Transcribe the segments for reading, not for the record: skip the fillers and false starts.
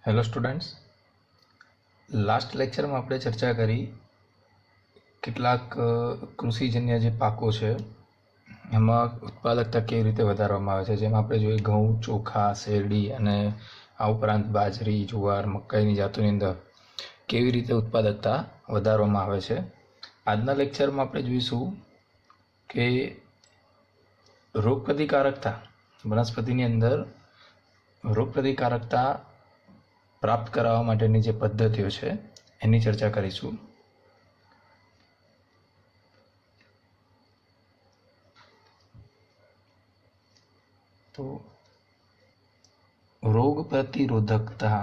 Hello students, last લેક્ચરમાં આપણે ચર્ચા કરી કેટલાક કૃષિજન્ય જે પાકો છે એમાં ઉત્પાદકતા કેવી રીતે વધારવામાં આવે છે. જેમાં આપણે જોઈએ ઘઉં, ચોખા, શેરડી અને આ ઉપરાંત બાજરી, જુવાર, મકાઈની જાતોની અંદર કેવી રીતે ઉત્પાદકતા વધારવામાં આવે છે. આજના લેક્ચરમાં આપણે જોઈશું કે રોગપ્રતિકારકતા, વનસ્પતિની અંદર રોગપ્રતિકારકતા પ્રાપ્ત કરાવવા માટેની જે પદ્ધતિઓ છે એની ચર્ચા કરીશું. તો રોગ પ્રતિરોધકતા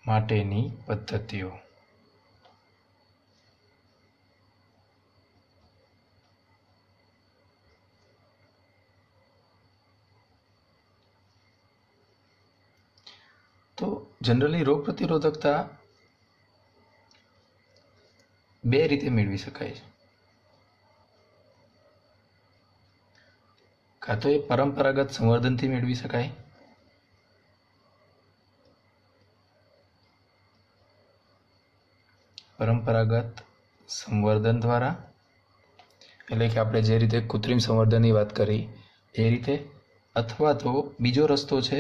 માટેની પદ્ધતિઓ. તો જનરલી રોગ પ્રતિરોધકતા બે રીતે મેળવી શકાય છે. કાં તો એ પરંપરાગત સંવર્ધનથી મેળવી શકાય, પરંપરાગત સંવર્ધન દ્વારા, એટલે કે આપણે જે રીતે કૃત્રિમ સંવર્ધનની વાત કરી એ રીતે, અથવા તો બીજો રસ્તો છે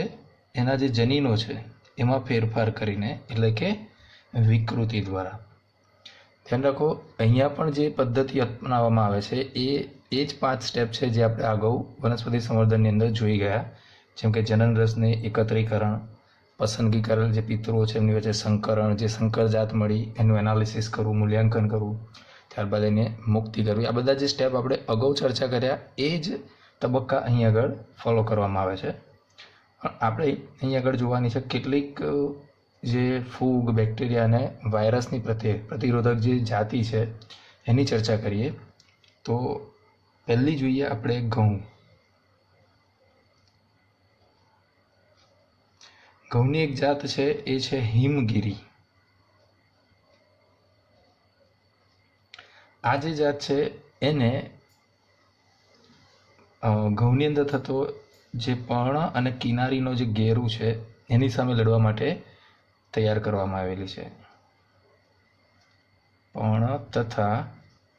એના જે જનીનો છે એમાં ફેરફાર કરીને, એટલે કે વિકૃતિ દ્વારા. ધ્યાન રાખો, અહીંયા પણ જે પદ્ધતિ અપનાવવામાં આવે છે એ જ 5 સ્ટેપ છે જે આપણે અગાઉ વનસ્પતિ સંવર્ધનની અંદર જોઈ ગયા. જેમ કે જનન રસને એકત્રીકરણ, પસંદગી કરેલ જે પિતૃઓ છે એમની વચ્ચે સંકરણ, જે સંકર જાત મળી એનું એનાલિસિસ કરવું, મૂલ્યાંકન કરવું, ત્યારબાદ એને મુક્તિ કરવી. આ બધા જે સ્ટેપ આપણે અગાઉ ચર્ચા કર્યા એ જ તબક્કા અહીં આગળ ફોલો કરવામાં આવે છે. આપણે અહીં આગળ જોવાની છે કેટલીક જે ફૂગ, બેક્ટેરિયા અને વાયરસની પ્રતિરોધક જે જાતિ છે એની ચર્ચા કરીએ. તો પહેલી જોઈએ આપણે ઘઉં. ઘઉંની એક જાત છે એ છે હિમગીરી. આ જે જાત છે એને ઘઉંની અંદર થતો જે પર્ણ અને કિનારીનો જે ઘેરું છે એની સામે લડવા માટે તૈયાર કરવામાં આવેલી છે. પર્ણ તથા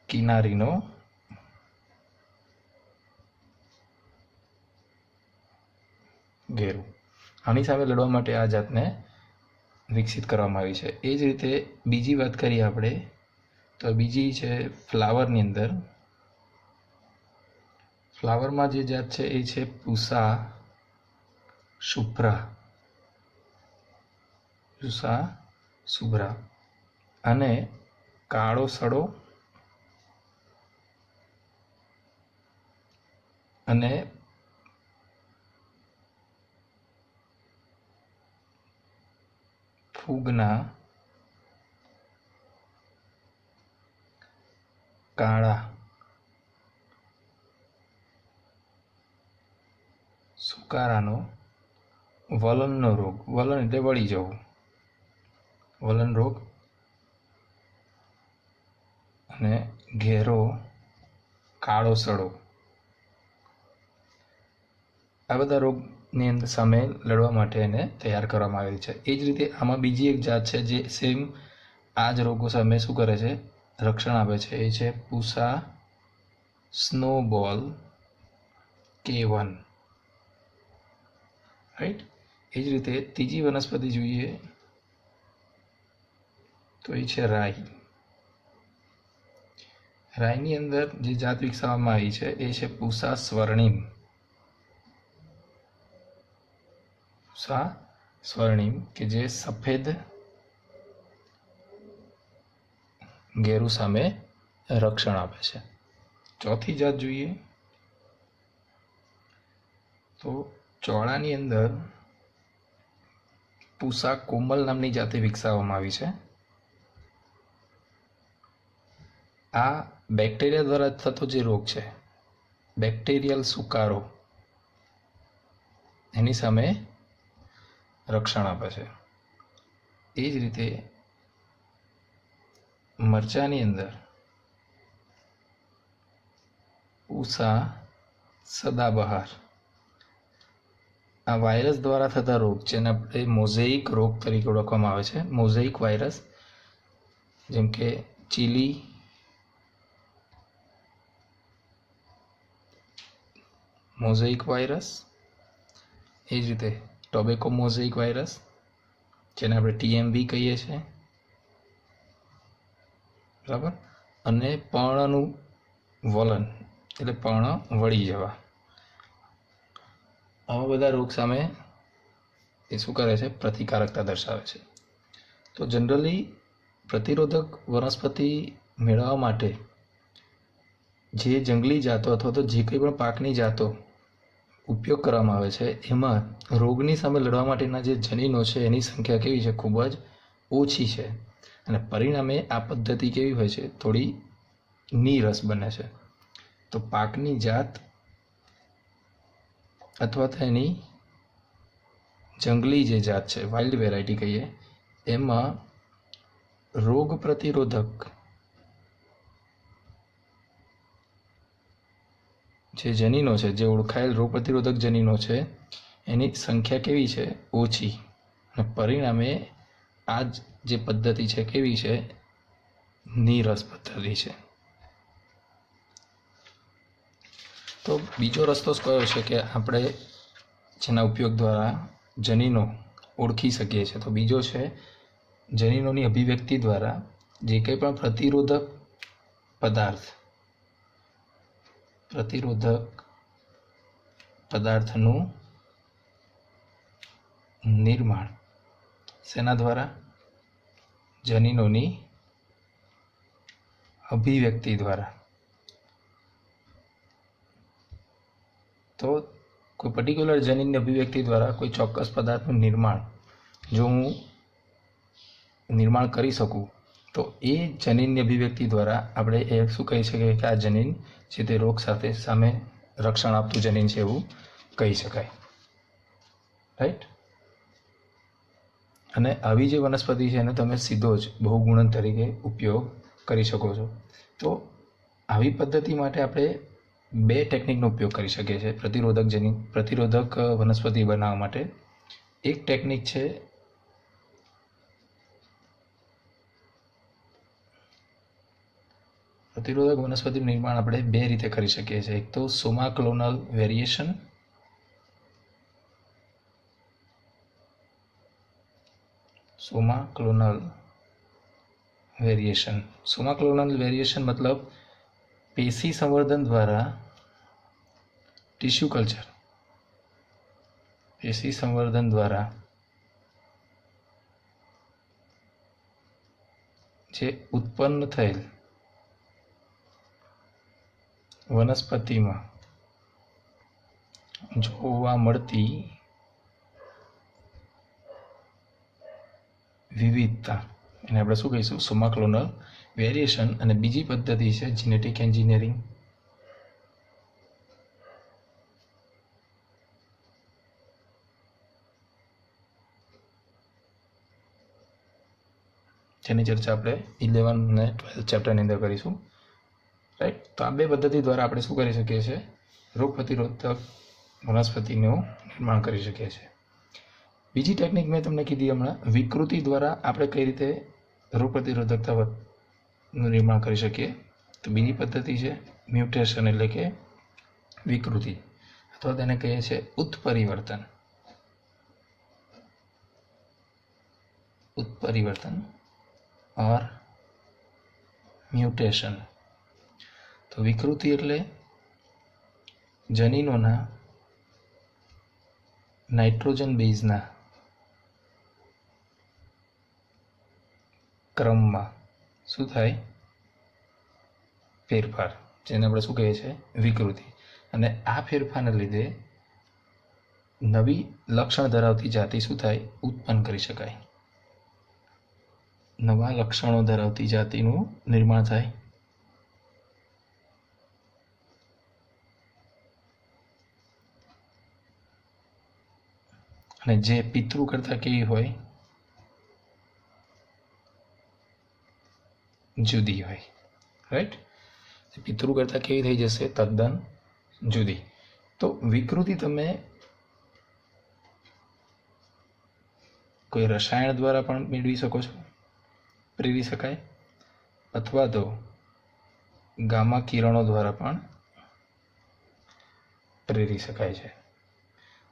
કિનારીનો ઘેરું, આની સામે લડવા માટે આ જાતને વિકસિત કરવામાં આવી છે. એ જ રીતે બીજી વાત કરીએ આપણે તો બીજી છે ફ્લાવરની અંદર. ફ્લાવરમાં જે જાત છે એ છે પૂષા શુભ્રા. પૂષા શુભ્રા અને કાળો સડો અને ફૂગના કાળા સુકારાનો વલણનો રોગ. વલણ એટલે વળી જવું, વલણ રોગ અને ઘેરો કાળો સડો, આ બધા રોગની અંદર સામે લડવા માટે એને તૈયાર કરવામાં આવેલી છે. એ જ રીતે આમાં બીજી એક જાત છે જે સેમ આ જ રોગો સામે શું કરે છે, રક્ષણ આપે છે. એ છે પૂષા સ્નોબોલ K1. રાઈટ. એ જ રીતે ત્રીજી વનસ્પતિ જોઈએ તો એ છે રાઈ. રાઈની અંદર જે જાત વિકસાવવામાં આવી છે એ છે પૂષા સ્વર્ણિમ. પૂષા સ્વર્ણિમ કે જે સફેદ ઘેરું સામે રક્ષણ આપે છે. ચોથી જાત જોઈએ તો ચોળાની અંદર પૂષા કોમલ નામની જાતે વિકસાવવામાં આવી છે. આ બેક્ટેરિયા દ્વારા થતો જે રોગ છે, બેક્ટેરિયલ સુકારો, એની સામે રક્ષણ આપે છે. એ જ રીતે મરચાની અંદર પૂષા સદાબહાર આ વાયરસ દ્વારા થતા રોગ જેને આપણે મોઝેઇક રોગ તરીકે ઓળખવામાં આવે છે, મોઝેઇક વાયરસ, જેમ કે ચીલી, મોઝેઇક વાયરસ, એ જ રીતે ટોબેકો મોઝેઇક વાયરસ જેને આપણે TMV કહીએ છીએ, બરાબર, અને પર્ણનું વલન એટલે પર્ણ વળી જવા, આવા બધા રોગ સામે એ શું કરે છે? પ્રતિકારકતા દર્શાવે છે. તો જનરલી પ્રતિરોધક વનસ્પતિ મેળવવા માટે જે જંગલી જાતો અથવા તો જે કંઈ પણ પાકની જાતો ઉપયોગ કરવામાં આવે છે એમાં રોગની સામે લડવા માટેના જે જનીનો છે એની સંખ્યા કેવી છે? ખૂબ જ ઓછી છે. અને પરિણામે આ પદ્ધતિ કેવી હોય છે? થોડી નીરસ બને છે. તો પાકની જાત અથવા તો એની જંગલી જે જાત છે, વાઇલ્ડ વેરાયટી કહીએ, એમાં રોગ પ્રતિરોધક જે જનીનો છે, જે ઓળખાયેલ રોગ પ્રતિરોધક જનીનો છે એની સંખ્યા કેવી છે? ઓછી. અને પરિણામે આ જે પદ્ધતિ છે કેવી છે? નીરસ પદ્ધતિ છે. તો બીજો રસ્તો કયો છે કે આપણે જેના ઉપયોગ દ્વારા જનીનો ઓળખી શકીએ છીએ? તો બીજો છે જનીનોની અભિવ્યક્તિ દ્વારા જે કંઈ પણ પ્રતિરોધક પદાર્થનું નિર્માણ શેના દ્વારા? જનીનોની અભિવ્યક્તિ દ્વારા. તો કોઈ પર્ટિક્યુલર જનીનની અભિવ્યક્તિ દ્વારા કોઈ ચોક્કસ પદાર્થનું નિર્માણ જો હું નિર્માણ કરી શકું તો એ જનીનની અભિવ્યક્તિ દ્વારા આપણે એ શું કહી શકીએ કે આ જનીન છે તે રોગ સાથે સામે રક્ષણ આપતું જનીન છે એવું કહી શકાય. રાઈટ. અને આવી જે વનસ્પતિ છે એને તમે સીધો જ બહુગુણન તરીકે ઉપયોગ કરી શકો છો. તો આવી પદ્ધતિ માટે આપણે બે ટેકનિકનો ઉપયોગ કરી શકીએ છીએ પ્રતિરોધક વનસ્પતિ બનાવવા માટે. એક ટેકનિક છે પ્રતિરોધક વનસ્પતિનું નિર્માણ આપણે બે રીતે કરી શકીએ છીએ. એક તો સોમાક્લોનલ વેરિએશન, સોમાક્લોનલ વેરિએશન મતલબ પેશી સંવર્ધન દ્વારા ટિશ્યુ કલ્ચર, પેશી સંવર્ધન દ્વારા જે ઉત્પન્ન થયેલ વનસ્પતિમાં જોવા મળતી વિવિધતા એને આપણે શું કહીશું? સોમાક્લોનલ વેરિએશન. અને બીજી પદ્ધતિ છે જીનેટિક એન્જિનિયરિંગ. જેની ચર્ચા આપણે 11 અને 12 ચેપ્ટરની અંદર કરીશું. રાઈટ. તો આ બે પદ્ધતિ દ્વારા આપણે શું કરી શકીએ છીએ? રોગ પ્રતિરોધક વનસ્પતિનું નિર્માણ કરી શકીએ છીએ. બીજી ટેકનિક મેં તમને કીધી હમણાં, વિકૃતિ દ્વારા આપણે કઈ રીતે રોગ પ્રતિરોધકતાનું નિર્માણ કરી શકીએ. તો બીજી પદ્ધતિ છે મ્યુટેશન એટલે કે વિકૃતિ, અથવા તેને કહીએ છીએ ઉત્પરિવર્તન ઓર મ્યુટેશન. તો વિકૃતિ એટલે જનીનોના નાઇટ્રોજન બેઝના ક્રમમાં શું થાય? ફેરફાર, જેને આપણે શું કહીએ છીએ? વિકૃતિ. અને આ ફેરફારને લીધે નવી લક્ષણ ધરાવતી જાતિ શું થાય? ઉત્પન્ન કરી શકાય. નવા લક્ષણો ધરાવતી જાતિનું નિર્માણ થાય. અને જે પિતૃ કરતાં કેવી હોય? જુદી હોય. રાઈટ. પિતૃ કરતાં કેવી થઈ જશે? તદ્દન જુદી. તો વિકૃતિ તમે કોઈ રસાયણ દ્વારા પણ મેળવી શકો છો, પ્રેરી શકાય, અથવા તો ગામા કિરણો દ્વારા પણ પ્રેરી શકાય છે.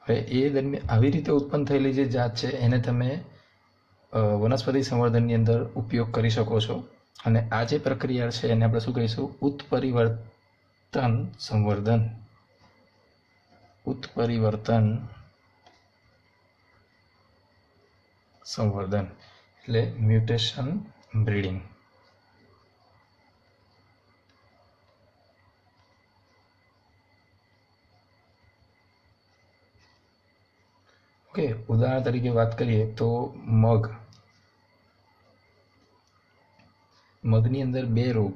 હવે એ દરમિયાન આવી રીતે ઉત્પન્ન થયેલી જે જાત છે એને તમે વનસ્પતિ સંવર્ધનની અંદર ઉપયોગ કરી શકો છો. અને આ જે પ્રક્રિયા છે એને આપણે શું કહીશું? ઉત્પરિવર્તન સંવર્ધન. ઉત્પરિવર્તન સંવર્ધન એટલે મ્યુટેશન બ્રીડિંગ. ઓકે, ઉદાહરણ તરીકે વાત કરીએ તો મગની અંદર 2 રોગ,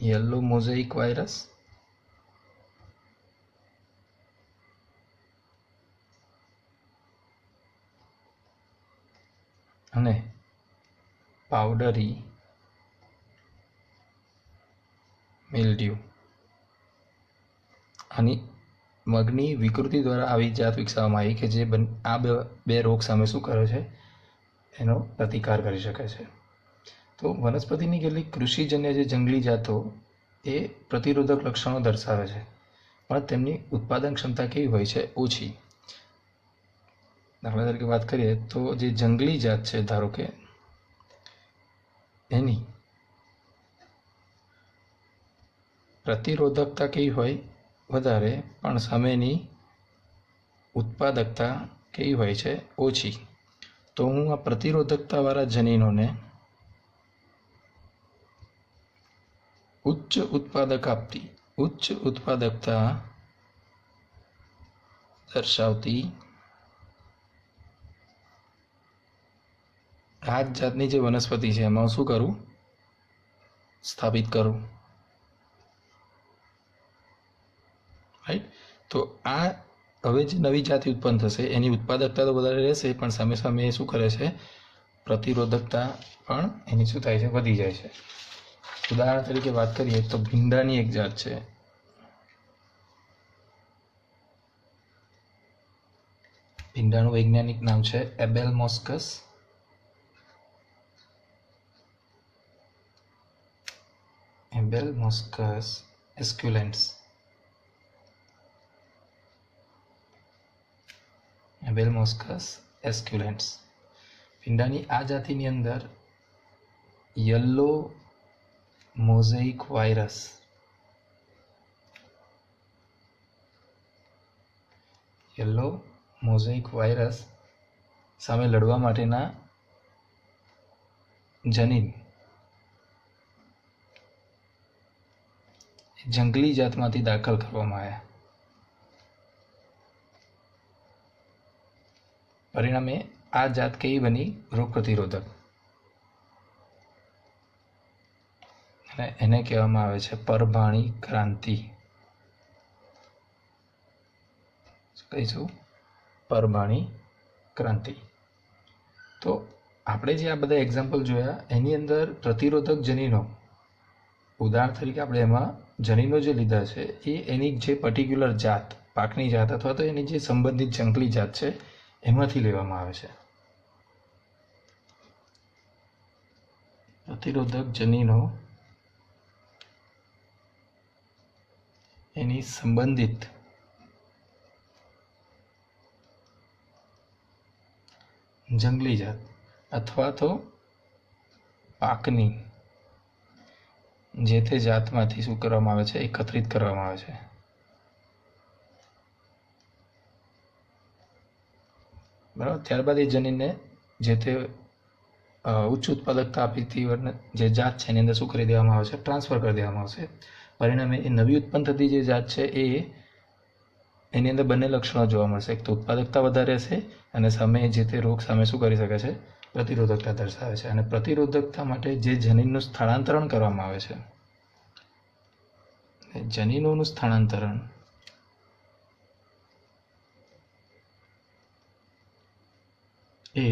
યલો મોઝેઇક વાયરસ અને પાવડરી મિલ્ડ્યુ. આની મગની વિકૃતિ દ્વારા આવી જાત વિકસાવવામાં આવી કે જે આ બે રોગ સામે શું કરે છે? એનો પ્રતિકાર કરી શકે છે. તો વનસ્પતિની કેટલીક કૃષિજન્ય જે જંગલી જાતો એ પ્રતિરોધક લક્ષણો દર્શાવે છે, પણ તેમની ઉત્પાદન ક્ષમતા કેવી હોય છે? ઓછી. દાખલા તરીકે વાત કરીએ તો જે જંગલી જાત છે, ધારો કે એની પ્રતિરોધકતા કેવી હોય? વધારે, પણ સામેની ઉત્પાદકતા કેવી હોય છે? ઓછી. તો હું આ પ્રતિરોધકતાવાળા જનીનોને ઉચ્ચ ઉત્પાદકતા દર્શાવતી આ જ જાતની જે વનસ્પતિ છે એમાં શું કરું? સ્થાપિત કરું. રાઈટ. તો આ હવે જે નવી જાતિ ઉત્પન્ન થશે એની ઉત્પાદકતા તો વધારે રહેશે, પણ સામે સામે એ શું કરે છે? પ્રતિરોધકતા પણ એની શું થાય છે? વધી જાય છે. ઉદાહરણ તરીકે વાત કરીએ તો ભીંડાની એક જાત છે, ભીંડાનું વૈજ્ઞાનિક નામ છે એબેલમોસ્કસ એસ્ક્યુલેન્ટ્સ. એબેલમોસ્કસ એસ્ક્યુલેન્ટ્સ. ભીંડાની આ જાતિની અંદર યલો મોઝેઇક વાયરસ સામે લડવા માટેના જનીન જંગલી જાતમાંથી દાખલ કરવામાં આવ્યા. પરિણામે આ જાત કેવી બની? રોગ પ્રતિરોધક. અને એને કહેવામાં આવે છે પરભાણી ક્રાંતિ. કહીશું પરભાણી ક્રાંતિ. તો આપણે જે આ બધા એક્ઝામ્પલ જોયા એની અંદર પ્રતિરોધક જનીનો, ઉદાહરણ તરીકે આપણે એમાં જનીનો જે લીધા છે એ એની જે પર્ટિક્યુલર જાત, પાકની જાત અથવા તો એની જે સંબંધિત જંગલી જાત છે એમાંથી લેવામાં આવે છે. પ્રતિરોધક જનીનો એની સંબંધિત જંગલી જાત અથવા તો પાકની જે તે જાતમાંથી શું કરવામાં આવે છે? એકત્રિત કરવામાં આવે છે. બરાબર. ત્યારબાદ એ જનીનને જે તે ઉચ્ચ ઉત્પાદકતા આપતી જે જાત છે એની અંદર શું કરી દેવામાં આવે છે? ટ્રાન્સફર કરી દેવામાં આવશે. પરિણામે એ નવી ઉત્પન્ન થતી જે જાત છે એની અંદર બંને લક્ષણો જોવા મળશે. એક તો ઉત્પાદકતા વધારે હશે અને સામે જે તે રોગ સામે શું કરી શકે છે? પ્રતિરોધકતા દર્શાવે છે. અને પ્રતિરોધકતા માટે જે જનીનનું સ્થળાંતરણ કરવામાં આવે છે, જનીનોનું સ્થળાંતરણ એ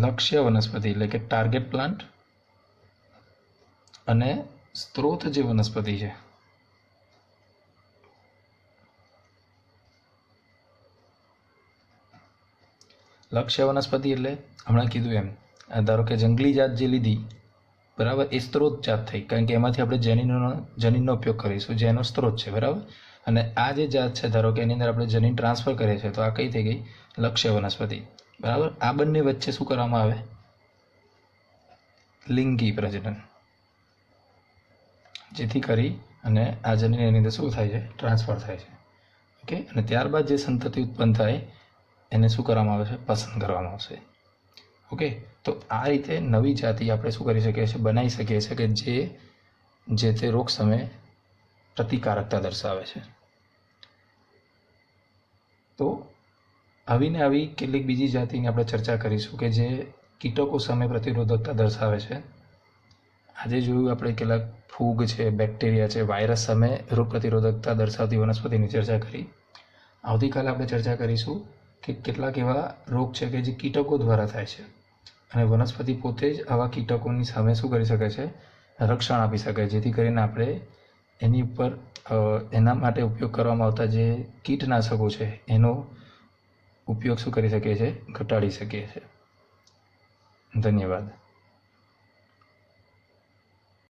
લક્ષ્ય વનસ્પતિ એટલે કે ટાર્ગેટ પ્લાન્ટ અને સ્ત્રોત જે વનસ્પતિ છે લક્ષ્ય વનસ્પતિ એટલે હમણાં કીધું એમ, ધારો કે જંગલી જાત જે લીધી, બરાબર, એ સ્ત્રોત જાત થઈ, કારણ કે એમાંથી આપણે જનીનનો ઉપયોગ કરીશું, જે એનો સ્ત્રોત છે, બરાબર. અને આ જે જાત છે, ધારો કે એની અંદર આપણે જનીન ટ્રાન્સફર કરીએ છીએ, તો આ કઈ થઈ ગઈ? લક્ષ્ય વનસ્પતિ, બરાબર. આ બંને વચ્ચે શું કરવામાં આવે? લિંગી પ્રજનન, જેથી કરી અને આ જનીન એની અંદર શું થાય છે? ટ્રાન્સફર થાય છે. ઓકે. અને ત્યારબાદ જે સંતતિ ઉત્પન્ન થાય એને શું કરવામાં આવે છે? પસંદ કરવામાં આવશે. ઓકે. તો આ રીતે નવી જાતિ આપણે શું કરી શકીએ છીએ? બનાવી શકીએ છીએ કે જે તે રોગ સામે પ્રતિકારકતા દર્શાવે છે. તો આવીને આવી કેટલીક બીજી જાતિની આપણે ચર્ચા કરીશું કે જે કીટકો સામે પ્રતિરોધકતા દર્શાવે છે. આજે જોયું આપણે કેટલાક ફૂગ છે, બેક્ટેરિયા છે, વાયરસ સામે રોગ પ્રતિરોધકતા દર્શાવતી વનસ્પતિની ચર્ચા કરી. આવતીકાલે આપણે ચર્ચા કરીશું કે કેટલાક એવા રોગ છે કે જે કીટકો દ્વારા થાય છે અને વનસ્પતિ પોતે જ આવા કીટકોની સામે શું કરી શકે છે? રક્ષણ આપી શકે, જેથી કરીને આપણે એની ઉપર એના માટે ઉપયોગ કરવામાં આવતા જે કીટનાશકો છે એનો ઉપયોગ શું કરી શકીએ છીએ? ઘટાડી શકીએ છીએ. ધન્યવાદ.